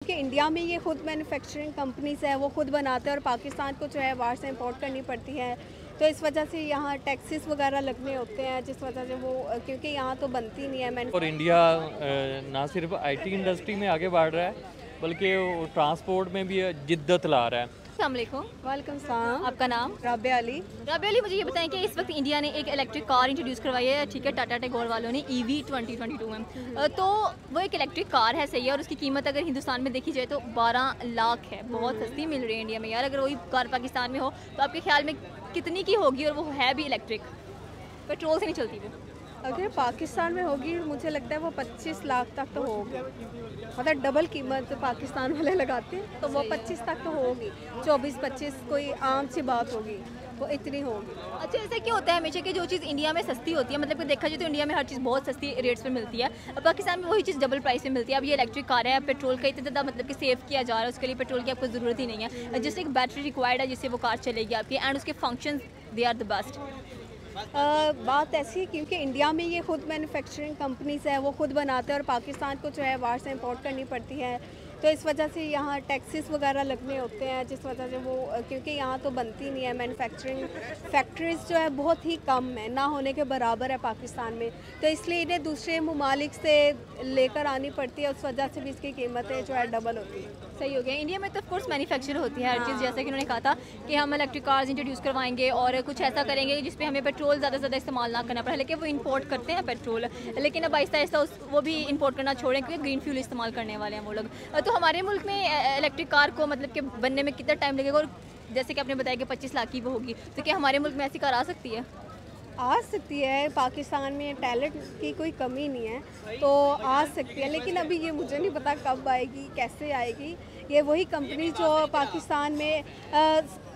कि इंडिया में ये खुद मैन्युफैक्चरिंग कंपनीज है, वो खुद बनाते हैं और पाकिस्तान को जो है बाहर से इंपोर्ट करनी पड़ती है। तो इस वजह से यहाँ टैक्सेस वगैरह लगने होते हैं, जिस वजह से वो क्योंकि यहाँ तो बनती नहीं है। और इंडिया ना सिर्फ आईटी इंडस्ट्री में आगे बढ़ रहा है बल्कि ट्रांसपोर्ट में भी जिद्दत ला रहा है। अस्सलाम वालेकुम। वालेकुम सलाम। आपका नाम? राबिया अली। राबिया अली, मुझे ये बताएं कि इस वक्त इंडिया ने एक इलेक्ट्रिक कार इंट्रोड्यूस करवाई है, ठीक है, टाटा टिगोर वालों ने EV 2022 में। तो वो एक इलेक्ट्रिक कार है, सही है, और उसकी कीमत अगर हिंदुस्तान में देखी जाए तो 12 लाख है। बहुत सस्ती मिल रही है इंडिया में यार। अगर वही कार पाकिस्तान में हो तो आपके ख्याल में कितनी की होगी? और वो है भी इलेक्ट्रिक, पेट्रोल से नहीं चलती वो। अगर पाकिस्तान में होगी मुझे लगता है वो 25 लाख तक तो होगी, मतलब डबल कीमत पाकिस्तान वाले लगाते हैं, तो वो 25 तक तो होगी। 24-25 कोई आम सी बात होगी, वो इतनी होगी। अच्छा, ऐसा क्यों होता है हमेशा कि जो चीज़ इंडिया में सस्ती होती है, मतलब कि देखा जाए तो इंडिया में हर चीज़ बहुत सस्ती रेट्स पे मिलती है, अब पाकिस्तान में वही चीज़ डबल प्राइस में मिलती है। अब ये इलेक्ट्रिक कार है, पेट्रोल का इतना ज़्यादा मतलब कि सेव किया जा रहा है, उसके लिए पेट्रोल की आपको ज़रूरत ही नहीं है। जैसे एक बैटरी रिक्वायर्ड है जिससे वो कार चलेगी आपकी, एंड उसके function they are the best. बात ऐसी है क्योंकि इंडिया में ये खुद मैन्युफैक्चरिंग कंपनीज है, वो खुद बनाते हैं और पाकिस्तान को जो है बाहर से इंपोर्ट करनी पड़ती है। तो इस वजह से यहाँ टैक्सेस वगैरह लगने होते हैं, जिस वजह से वो क्योंकि यहाँ तो बनती नहीं है। मैन्युफैक्चरिंग फैक्ट्रीज जो है बहुत ही कम है, ना होने के बराबर है पाकिस्तान में, तो इसलिए इन्हें दूसरे ममालिक से लेकर आनी पड़ती है। उस वजह से भी इसकी कीमतें जो है डबल होती है। सही हो गया। इंडिया में तो ऑफ कोर्स मैन्युफैक्चर होती है हर चीज़, जैसे कि उन्होंने कहा था कि हम इलेक्ट्रिक कार्स इंट्रोड्यूस करवाएंगे और कुछ ऐसा करेंगे जिसपे हमें पेट्रोल ज़्यादा से ज़्यादा इस्तेमाल ना करना पड़े। लेकिन वो इंपोर्ट करते हैं पेट्रोल, लेकिन अब आहिस्ता आहिस्ता वो भी इंपोर्ट करना छोड़ें क्योंकि ग्रीन फ्यूल इस्तेमाल करने वाले हैं वो लोग। तो हमारे मुल्क में इलेक्ट्रिक कार को मतलब कि बनने में कितना टाइम लगेगा? और जैसे कि आपने बताया कि 25 लाख की वो होगी, तो क्या हमारे मुल्क में ऐसी कार आ सकती है? आ सकती है, पाकिस्तान में टैलेंट की कोई कमी नहीं है, तो आ सकती है, लेकिन अभी ये मुझे नहीं पता कब आएगी, कैसे आएगी। ये वही कंपनी जो पाकिस्तान में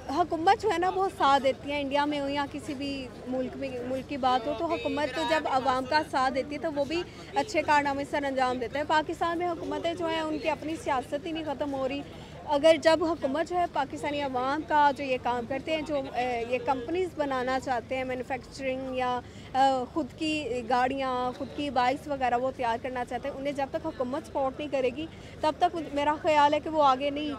हुकूमत जो है ना बहुत साथ देती है। इंडिया में हो या किसी भी मुल्क की बात हो, तो हुकूमत तो जब आवाम का साथ देती है तो वो भी अच्छे कारनामे सर अंजाम देते हैं। पाकिस्तान में हुकूमतें जो हैं उनकी अपनी सियासत ही नहीं ख़त्म हो रही। अगर जब हुकूमत जो है पाकिस्तानी अवाम का जो ये काम करते हैं, जो ये कंपनीज़ बनाना चाहते हैं मैन्युफैक्चरिंग या ख़ुद की गाड़ियाँ, ख़ुद की बाइक्स वगैरह वो तैयार करना चाहते हैं, उन्हें जब तक हुकूमत सपोर्ट नहीं करेगी तब तक मेरा ख्याल है कि वो आगे नहीं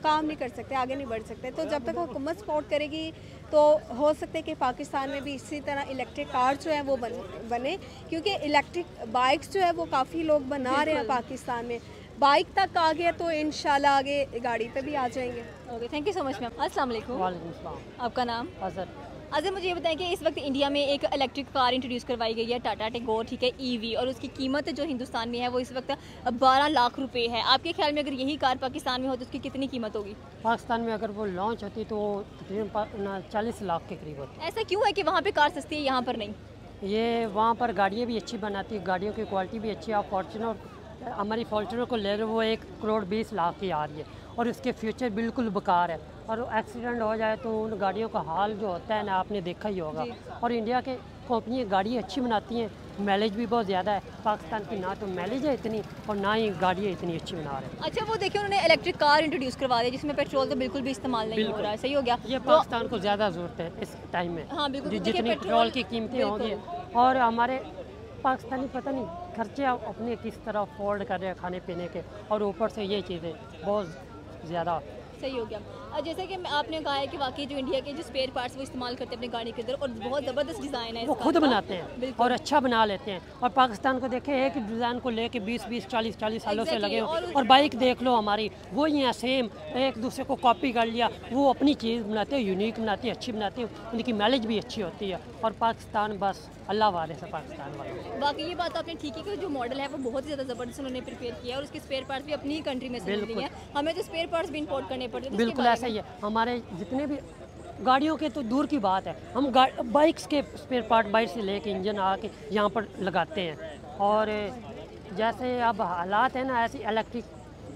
काम नहीं कर सकते, आगे नहीं बढ़ सकते। तो जब तक हुकूमत सपोर्ट करेगी तो हो सकता है कि पाकिस्तान में भी इसी तरह इलेक्ट्रिक कार जो है वो बने, क्योंकि इलेक्ट्रिक बाइक्स जो है वो काफ़ी लोग बना रहे हैं पाकिस्तान में। बाइक तक आ गया तो इंशाल्लाह आगे गाड़ी पे भी आ जाएंगे। Okay, thank you so much ma'am. अस्सलाम वालेकुम। वालेकुम सलाम। आपका नाम? अजहर। अजहर, मुझे ये बताएं कि इस वक्त इंडिया में एक इलेक्ट्रिक कार इंट्रोड्यूस करवाई गई है, टाटा टिगोर, ठीक है, EV, और उसकी कीमत जो हिंदुस्तान में है वो इस वक्त 12 लाख रुपए है। आपके ख्याल में अगर यही कार पाकिस्तान में हो तो उसकी कितनी कीमत होगी? पाकिस्तान में अगर वो लॉन्च होती तो तकरीबन 40 लाख के करीब होती। ऐसा क्यों है कि वहाँ पे कार सस्ती है, यहाँ पर नहीं? ये वहाँ पर गाड़ियाँ भी अच्छी बनाती है, गाड़ियों की क्वालिटी भी अच्छी है। आप फॉर्चुनर, हमारी फॉर्चुनर को ले रहे वो 1 करोड़ 20 लाख की आ रही है और उसके फ्यूचर बिल्कुल बेकार है, और एक्सीडेंट हो जाए तो उन गाड़ियों का हाल जो होता है ना, आपने देखा ही होगा। और इंडिया के कंपनियाँ गाड़ी अच्छी बनाती हैं, माइलेज भी बहुत ज़्यादा है। पाकिस्तान की ना तो माइलेज है इतनी और ना ही गाड़ियाँ इतनी अच्छी बना रहे हैं। अच्छा, वो देखिए उन्होंने इलेक्ट्रिक कार इंट्रोड्यूस करवा दिया जिसमें पेट्रोल तो बिल्कुल भी इस्तेमाल नहीं हो रहा है। सही हो गया। ये पाकिस्तान को ज़्यादा ज़रूरत है इस टाइम में। हाँ बिल्कुल, जितनी पेट्रोल की कीमतें होंगी और हमारे पाकिस्तानी पता नहीं खर्चे अपने किस तरह अफोर्ड कर रहे हैं खाने पीने के, और ऊपर से ये चीज़ें बहुत ज़्यादा। सही हो गया। जैसे कि आपने कहा है कि वाकई जो इंडिया के जो स्पेयर पार्ट्स वो इस्तेमाल करते हैं अपनी गाड़ी के अंदर, और बहुत ज़बरदस्त डिज़ाइन है, वो खुद बनाते हैं और अच्छा बना लेते हैं। और पाकिस्तान को देखें, एक डिज़ाइन को लेके 20-20, 40-40 सालों से लगे हो। और बाइक देख लो हमारी, वो ही है सेम, एक दूसरे को कॉपी कर लिया। वो अपनी चीज़ बनाते हैं, यूनिक बनाती है, अच्छी बनाती है, उनकी माइलेज भी अच्छी होती है। और पाकिस्तान बस अल्लाह वारिस है पाकिस्तान वाला। बाकी ये बात आपने ठीक है कि जो मॉडल है वो बहुत ही ज़्यादा ज़बरदस्त उन्होंने प्रिपेयर किया है, और उसके स्पेयर पार्ट्स भी अपनी ही कंट्री में से मिल रही हैं। हमें तो स्पेयर पार्ट्स भी इंपोर्ट करने पड़ते हैं। बिल्कुल ऐसा ही है। हमारे जितने भी गाड़ियों के तो दूर की बात है, हम बाइक्स के स्पेयर पार्ट बाइक से लेके इंजन आके यहाँ पर लगाते हैं। और जैसे अब हालात है ना, ऐसी इलेक्ट्रिक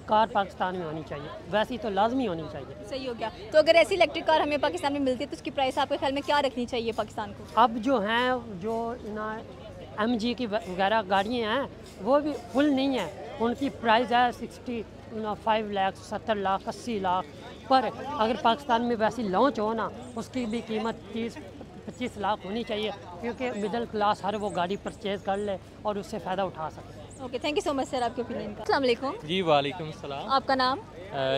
कार पाकिस्तान में होनी चाहिए, वैसी तो लाजमी होनी चाहिए। सही हो गया। तो अगर ऐसी इलेक्ट्रिक कार हमें पाकिस्तान में मिलती है तो उसकी प्राइस आपके ख्याल में क्या रखनी चाहिए पाकिस्तान को? अब जो हैं, जो ना MG की वगैरह गाड़ियाँ हैं वो भी फुल नहीं है, उनकी प्राइस है 65 लाख, 70 लाख, 80 लाख। पर अगर पाकिस्तान में वैसी लॉन्च हो ना, उसकी भी कीमत 30-25 लाख होनी चाहिए, क्योंकि मिडिल क्लास हर वो गाड़ी परचेज़ कर ले और उससे फ़ायदा उठा सके। Okay, thank you so much sir आपके ओपिनियन का। अस्सलाम वालेकुम। जी वालेकुम सलाम। आपका नाम?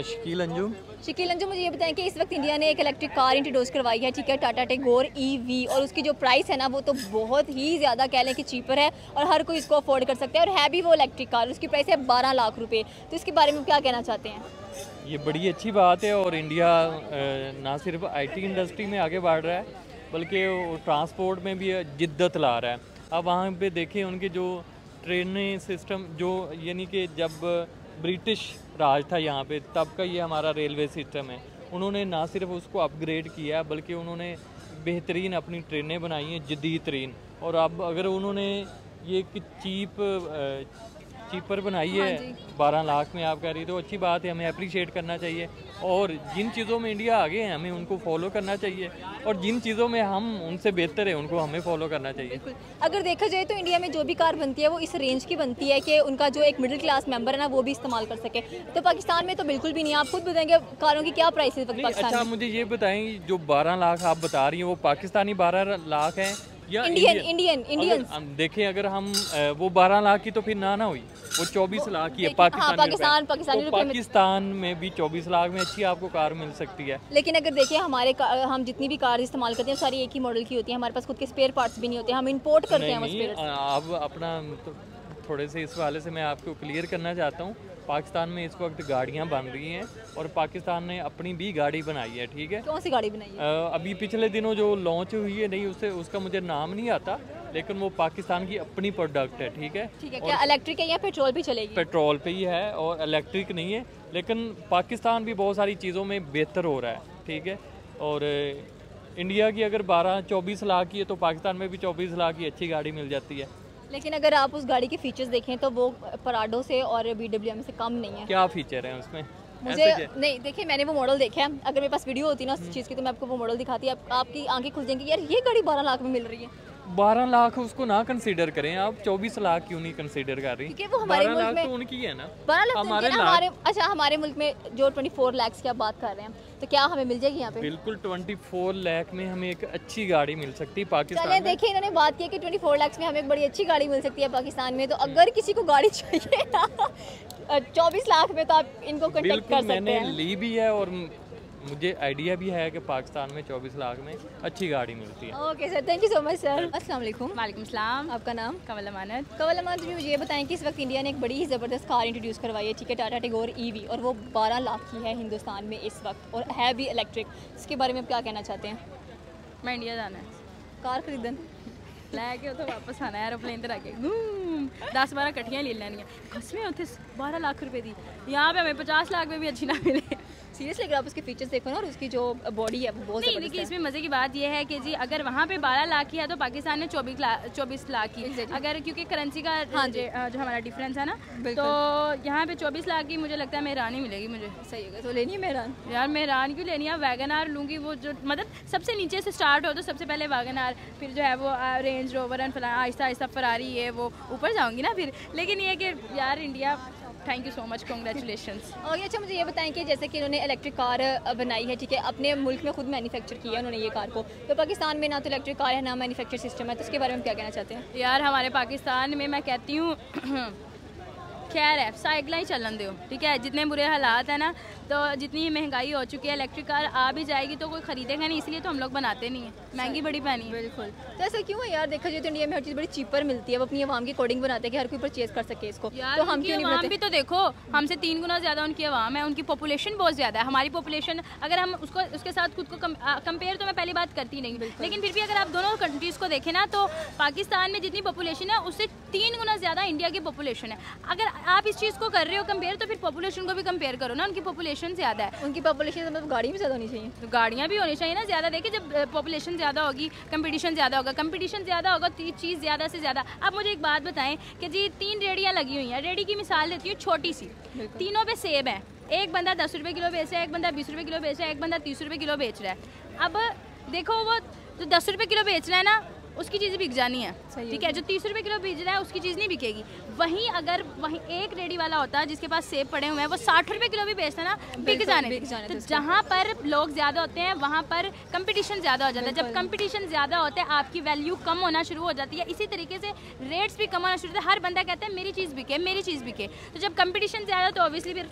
शकील अंजुम। शकील अंजुम, मुझे ये बताएं कि इस वक्त इंडिया ने एक इलेक्ट्रिक कार इंट्रोड्यूस करवाई है, ठीक है, टाटा टिगोर EV, और उसकी जो प्राइस है ना वो तो बहुत ही ज़्यादा कह लें कि चीपर है और हर कोई इसको अफोर्ड कर सकता है, और है भी वो इलेक्ट्रिक कार। उसकी प्राइस है 12 लाख रुपए। तो इसके बारे में क्या कहना चाहते हैं? ये बड़ी अच्छी बात है, और इंडिया ना सिर्फ IT इंडस्ट्री में आगे बढ़ रहा है बल्कि ट्रांसपोर्ट में भी जिद्दत ला रहा है। अब वहाँ पे देखें उनके जो ट्रेनें सिस्टम, जो यानी कि जब ब्रिटिश राज था यहाँ पे तब का ये हमारा रेलवे सिस्टम है, उन्होंने ना सिर्फ उसको अपग्रेड किया बल्कि उन्होंने बेहतरीन अपनी ट्रेनें बनाई हैं, जदीद तरीन। और अब अगर उन्होंने ये चीपर बनाई है 12 लाख में, आप कह रही तो अच्छी बात है, हमें अप्रिशिएट करना चाहिए। और जिन चीज़ों में इंडिया आगे है हमें उनको फॉलो करना चाहिए, और जिन चीज़ों में हम उनसे बेहतर है उनको हमें फॉलो करना चाहिए। अगर देखा जाए तो इंडिया में जो भी कार बनती है वो इस रेंज की बनती है कि उनका जो एक मिडिल क्लास मेंबर है ना वो भी इस्तेमाल कर सके। तो पाकिस्तान में तो बिल्कुल भी नहीं। आप खुद बताएंगे कारों की क्या प्राइस है पाकिस्तान अच्छा, में? मुझे ये बताएं, जो 12 लाख आप बता रही हैं वो पाकिस्तानी 12 लाख हैं या इंडियन? देखें अगर हम वो 12 लाख की तो फिर ना हुई, वो 24 लाख की है पाकिस्तान में भी 24 लाख में अच्छी आपको कार मिल सकती है। लेकिन अगर देखिए हम जितनी भी कार इस्तेमाल करते हैं सारी एक ही मॉडल की होती है, हमारे पास खुद के स्पेयर पार्ट्स भी नहीं होते, हम इंपोर्ट करते हैं। अब अपना थोड़े से इस वाले से मैं आपको क्लियर करना चाहता हूँ, पाकिस्तान में इस वक्त गाड़ियाँ बन रही हैं और पाकिस्तान ने अपनी भी गाड़ी बनाई है, ठीक है। कौन सी गाड़ी बनाई है? अभी पिछले दिनों जो लॉन्च हुई है, नहीं उसका मुझे नाम नहीं आता, लेकिन वो पाकिस्तान की अपनी प्रोडक्ट है, ठीक है। क्या इलेक्ट्रिक है या पेट्रोल भी चलेगी? पेट्रोल पे ही है और इलेक्ट्रिक नहीं है, लेकिन पाकिस्तान भी बहुत सारी चीज़ों में बेहतर हो रहा है, ठीक है। और इंडिया की अगर 12-24 लाख की है तो पाकिस्तान में भी 24 लाख की अच्छी गाड़ी मिल जाती है। लेकिन अगर आप उस गाड़ी के फीचर्स देखें तो वो पराडो से और BWM से कम नहीं है। क्या फीचर है उसमें? मुझे नहीं, देखिए मैंने वो मॉडल देखा है, अगर मेरे पास वीडियो होती ना उस चीज़ की तो मैं आपको वो मॉडल दिखाती। आपकी आंखें खुल जाएंगी, यार ये गाड़ी 12 लाख में मिल रही है। 12 लाख उसको ना कंसीडर करें आप, 24 लाख क्यों नहीं कंसीडर कर रही? क्योंकि वो हमारे मुल्क में तो उनकी है ना, 12 लाख अच्छा हमारे मुल्क में जो 24 लाख की आप बात कर रहे हैं, तो क्या हमें मिल जाएगी यहाँ पे? बिल्कुल 24 लाख में हमें एक अच्छी गाड़ी मिल सकती है पाकिस्तान में। देखिए इन्होंने बात की कि 24 लाख में हमें एक बड़ी अच्छी गाड़ी मिल सकती है पाकिस्तान में, तो अगर किसी को गाड़ी चाहिए ना 24 लाख में तो आप इनको कांटेक्ट कर सकते हैं। मैंने ली भी है और मुझे आइडिया भी है कि पाकिस्तान में 24 लाख में अच्छी गाड़ी मिलती है। Okay sir, thank you so much sir. अस्सलाम वालेकुम। वालेकुम सलाम। आपका नाम? कवल अमानत। कवल अमानत जी, मुझे ये बताएं कि इस वक्त इंडिया ने एक बड़ी ही ज़बरदस्त कार इंट्रोड्यूस करवाई है, ठीक है, टाटा टिगोर EV, और वो 12 लाख की है हिंदुस्तान में इस वक्त, और है भी इलेक्ट्रिक। इसके बारे में आप क्या कहना चाहते हैं? मैं इंडिया जाना है, कार खरीदन लैके तो वापस आना है, एरोप्लेन पर आके 10-12 कट्ठियाँ ले लैनियाँ, खसमें उथे 12 लाख रुपए दी, यहाँ पे हमें 50 लाख में भी अच्छी ना मिले। सीरियसली अगर आप उसके फीचर्स देखो ना और उसकी जो बॉडी है वो बहुत नहीं, देखिए इसमें मज़े की बात यह है कि जी अगर वहाँ पे 12 लाख की है तो पाकिस्तान में 24 लाख की, अगर क्योंकि करेंसी का जो हमारा डिफरेंस है ना, तो यहाँ पे 24 लाख की मुझे लगता है मेहरान ही मिलेगी मुझे। सही होगा, तो लेनी है मेहरान? यार मेहरान क्यों लेनी है, वैगन आर लूँगी, वो जो मतलब सबसे नीचे से स्टार्ट हो तो सबसे पहले वैगन आर, फिर जो है वो रेंज रोवर एंड फलाना, आहिस्ता आहिस्ता फरारी है, वो ऊपर जाऊँगी ना फिर। लेकिन ये कि यार India, thank you so much, congratulations. और अच्छा मुझे ये बताएं कि जैसे कि इन्होंने इलेक्ट्रिक कार बनाई है, ठीक है, अपने मुल्क में खुद मैन्युफैक्चर किया है उन्होंने ये कार को, तो पाकिस्तान में ना तो इलेक्ट्रिक कार है ना मैन्युफैक्चर सिस्टम है, तो इसके बारे में क्या कहना चाहते हैं? यार हमारे पाकिस्तान में मैं कहती हूँ खैर है, साइकिल ही चलन दो, ठीक है। जितने बुरे हालात हैं ना, तो जितनी महंगाई हो चुकी है, इलेक्ट्रिक कार आ भी जाएगी तो कोई खरीदेगा नहीं, इसलिए तो हम लोग बनाते नहीं हैं, महंगी बड़ी पैनी है। बिल्कुल, तो ऐसा क्यों है यार? देखा जाए तो इंडिया में हर चीज़ बड़ी चीपर मिलती है, वो अपनी आवाम की कोडिंग बनाते हैं कि हर कोई परचेज कर सके इसको, तो हम क्यों नहीं बनाते? भी तो देखो हमसे 3 गुना ज़्यादा उनकी आवाम है, उनकी पॉपुलेशन बहुत ज़्यादा है, हमारी पॉपुलेशन अगर हम उसके साथ खुद को कंपेयर तो मैं पहली बात करती नहीं, लेकिन फिर भी अगर आप दोनों कंट्रीज़ को देखें ना, तो पाकिस्तान में जितनी पॉपुलेशन है उससे 3 गुना ज़्यादा इंडिया की पॉपुलेशन है। अगर आप इस चीज़ को कर रहे हो कंपेयर, तो फिर पॉपुलेशन को भी कंपेयर करो ना, उनकी पॉपुलेशन ज़्यादा है। उनकी पॉपुलेशन मतलब गाड़ी भी ज़्यादा होनी चाहिए, तो गाड़ियाँ भी होनी चाहिए ना ज़्यादा। देखिए जब पॉपुलेशन ज़्यादा होगी कंपटीशन ज़्यादा होगा, कंपटीशन ज़्यादा होगा तो चीज़ ज़्यादा से ज़्यादा। अब मुझे एक बात बताएं कि जी 3 रेडियाँ लगी हुई हैं, रेडी की मिसाल देती हूँ छोटी सी, तीनों पे सेब है, एक बंदा 10 रुपये किलो बेच रहा है, एक बंदा 20 रुपये किलो बेच रहा है, एक बंदा 30 रुपये किलो बेच रहा है। अब देखो वो जो 10 रुपये किलो बेच रहा है ना, उसकी चीज़ें बिक जानी है, ठीक है। जो 30 रुपये किलो बेच रहा है उसकी चीज़ नहीं बिकेगी। वहीं अगर वहीं एक रेडी वाला होता है जिसके पास सेब पड़े हुए हैं, वो 60 रुपये किलो भी बेचता ना, बिक जाने। तो जहाँ पर लोग ज़्यादा होते हैं वहाँ पर कंपटीशन ज़्यादा हो जाता है। जब कंपटीशन ज़्यादा होता है आपकी वैल्यू कम होना शुरू हो जाती है। इसी तरीके से रेट्स भी कम होना शुरू होता है। हर बंदा कहता है मेरी चीज़ बिके, मेरी चीज़ बिके। तो जब कंपटीशन ज़्यादा तो ऑब्वियसली फिर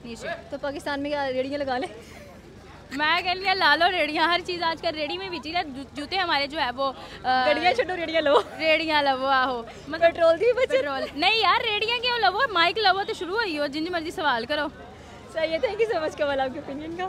नीचे। तो पाकिस्तान में क्या रेडियाँ लगा लें? मैं कह लिया ला लो रेडियाँ, हर चीज़ आजकल रेडी में बिची है। जूते हमारे जो है वो रेडियाँ छोड़ो, रेडियाँ लो, रेडियाँ लवो आहो, मतलब पेट्रोल की बचत। पेट्रोल नहीं यार, रेडियाँ क्यों लवो, माइक लवो तो शुरू हुई हो, जिन मर्जी सवाल करो। सही है, थैंक यू सो मच कमल आपके ओपिनियन का।